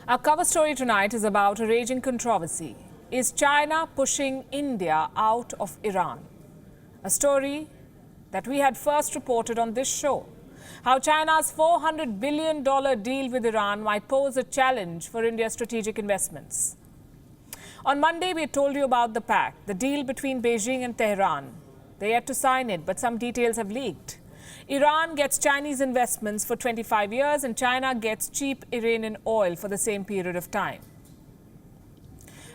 Our cover story tonight is about a raging controversy. Is China pushing India out of Iran? A story that we had first reported on this show. How China's $400 billion deal with Iran might pose a challenge for India's strategic investments. On Monday, we told you about the pact, the deal between Beijing and Tehran. They yet to sign it, but some details have leaked. Iran gets Chinese investments for 25 years and China gets cheap Iranian oil for the same period of time.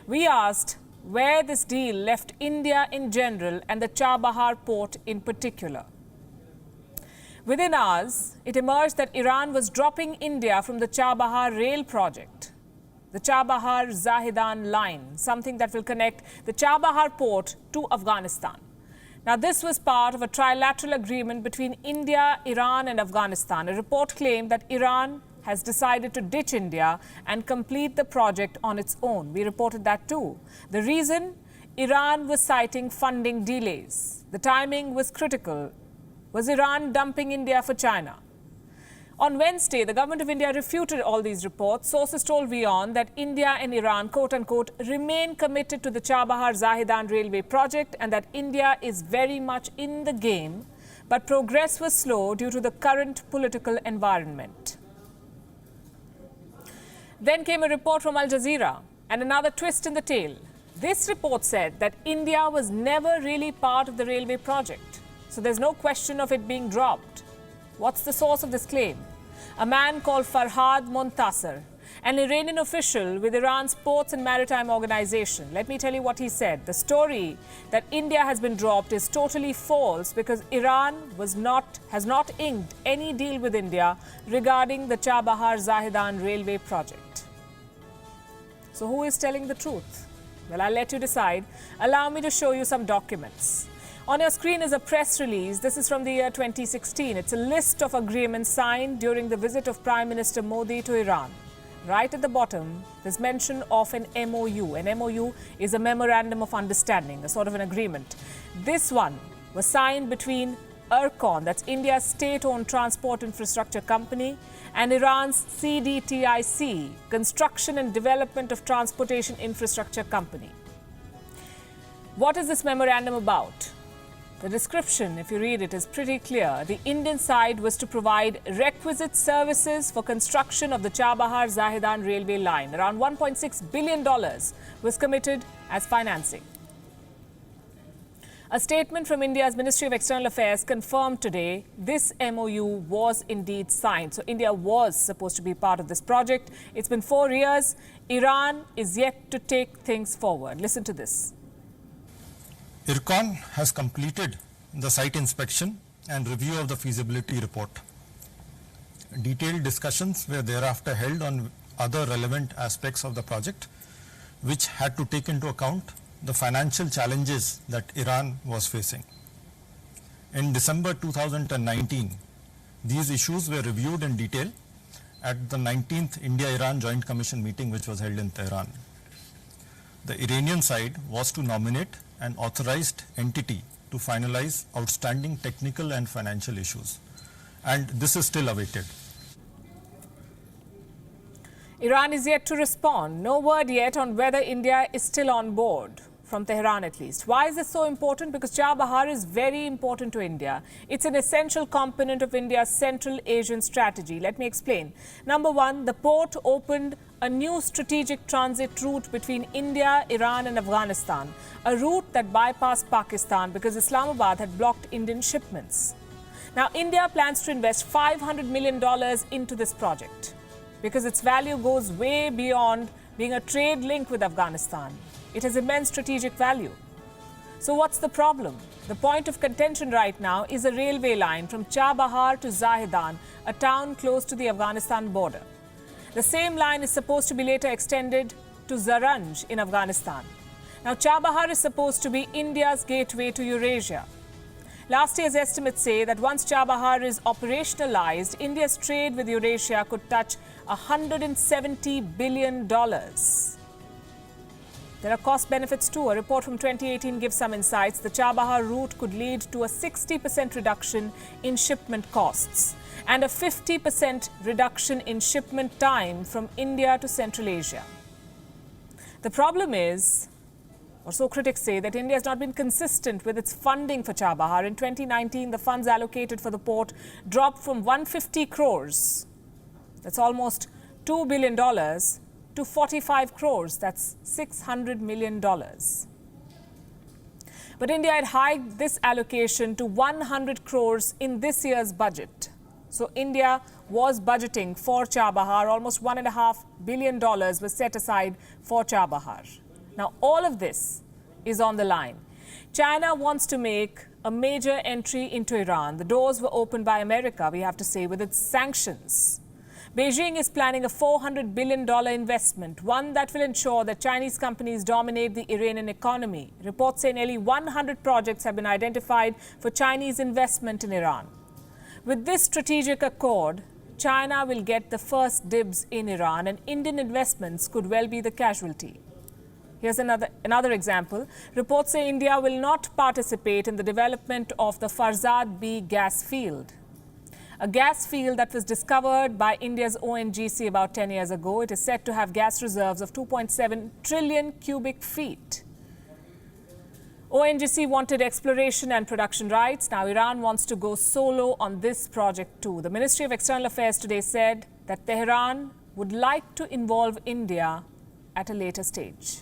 We asked where this deal left India in general and the Chabahar port in particular. Within hours, it emerged that Iran was dropping India from the Chabahar rail project, the Chabahar-Zahedan line, something that will connect the Chabahar port to Afghanistan. Now, this was part of a trilateral agreement between India, Iran and Afghanistan. A report claimed that Iran has decided to ditch India and complete the project on its own. We reported that too. The reason? Iran was citing funding delays. The timing was critical. Was Iran dumping India for China? On Wednesday, the government of India refuted all these reports. Sources told WION that India and Iran, quote-unquote, remain committed to the Chabahar-Zahedan railway project and that India is very much in the game, but progress was slow due to the current political environment. Then came a report from Al Jazeera and another twist in the tale. This report said that India was never really part of the railway project, so there's no question of it being dropped. What's the source of this claim? A man called Farhad Montasser, an Iranian official with Iran's Ports and Maritime Organization. Let me tell you what he said. The story that India has been dropped is totally false because Iran has not inked any deal with India regarding the Chabahar-Zahedan railway project. So who is telling the truth? Well, I'll let you decide. Allow me to show you some documents. On your screen is a press release. This is from the year 2016. It's a list of agreements signed during the visit of Prime Minister Modi to Iran. Right at the bottom, there's mention of an MOU. An MOU is a Memorandum of Understanding, a sort of an agreement. This one was signed between Ircon, that's India's state-owned transport infrastructure company, and Iran's CDTIC, Construction and Development of Transportation Infrastructure Company. What is this memorandum about? The description, if you read it, is pretty clear. The Indian side was to provide requisite services for construction of the Chabahar-Zahedan railway line. Around $1.6 billion was committed as financing. A statement from India's Ministry of External Affairs confirmed today this MOU was indeed signed. So India was supposed to be part of this project. It's been 4 years. Iran is yet to take things forward. Listen to this. Ircon has completed the site inspection and review of the feasibility report. Detailed discussions were thereafter held on other relevant aspects of the project, which had to take into account the financial challenges that Iran was facing. In December 2019, these issues were reviewed in detail at the 19th India-Iran Joint Commission meeting, which was held in Tehran. The Iranian side was to nominate an authorized entity to finalize outstanding technical and financial issues. And this is still awaited. Iran is yet to respond. No word yet on whether India is still on board, from Tehran at least. Why is this so important? Because Chabahar is very important to India. It's an essential component of India's Central Asian strategy. Let me explain. Number one, the port opened a new strategic transit route between India, Iran and Afghanistan, a route that bypassed Pakistan because Islamabad had blocked Indian shipments. Now, India plans to invest $500 million into this project because its value goes way beyond being a trade link with Afghanistan. It has immense strategic value. So what's the problem? The point of contention right now is a railway line from Chabahar to Zahedan, a town close to the Afghanistan border. The same line is supposed to be later extended to Zaranj in Afghanistan. Now, Chabahar is supposed to be India's gateway to Eurasia. Last year's estimates say that once Chabahar is operationalized, India's trade with Eurasia could touch $170 billion. There are cost benefits too. A report from 2018 gives some insights. The Chabahar route could lead to a 60% reduction in shipment costs and a 50% reduction in shipment time from India to Central Asia. The problem is, or so critics say, that India has not been consistent with its funding for Chabahar. In 2019, the funds allocated for the port dropped from 150 crores, that's almost $2 billion, to 45 crores, that's $600 million. But India had hiked this allocation to 100 crores in this year's budget. So India was budgeting for Chabahar. Almost $1.5 billion was set aside for Chabahar. Now, all of this is on the line. China wants to make a major entry into Iran. The doors were opened by America, we have to say, with its sanctions. Beijing is planning a $400 billion investment, one that will ensure that Chinese companies dominate the Iranian economy. Reports say nearly 100 projects have been identified for Chinese investment in Iran. With this strategic accord, China will get the first dibs in Iran, and Indian investments could well be the casualty. Here's another example. Reports say India will not participate in the development of the Farzad B gas field, a gas field that was discovered by India's ONGC about 10 years ago. It is said to have gas reserves of 2.7 trillion cubic feet. ONGC wanted exploration and production rights. Now Iran wants to go solo on this project too. The Ministry of External Affairs today said that Tehran would like to involve India at a later stage.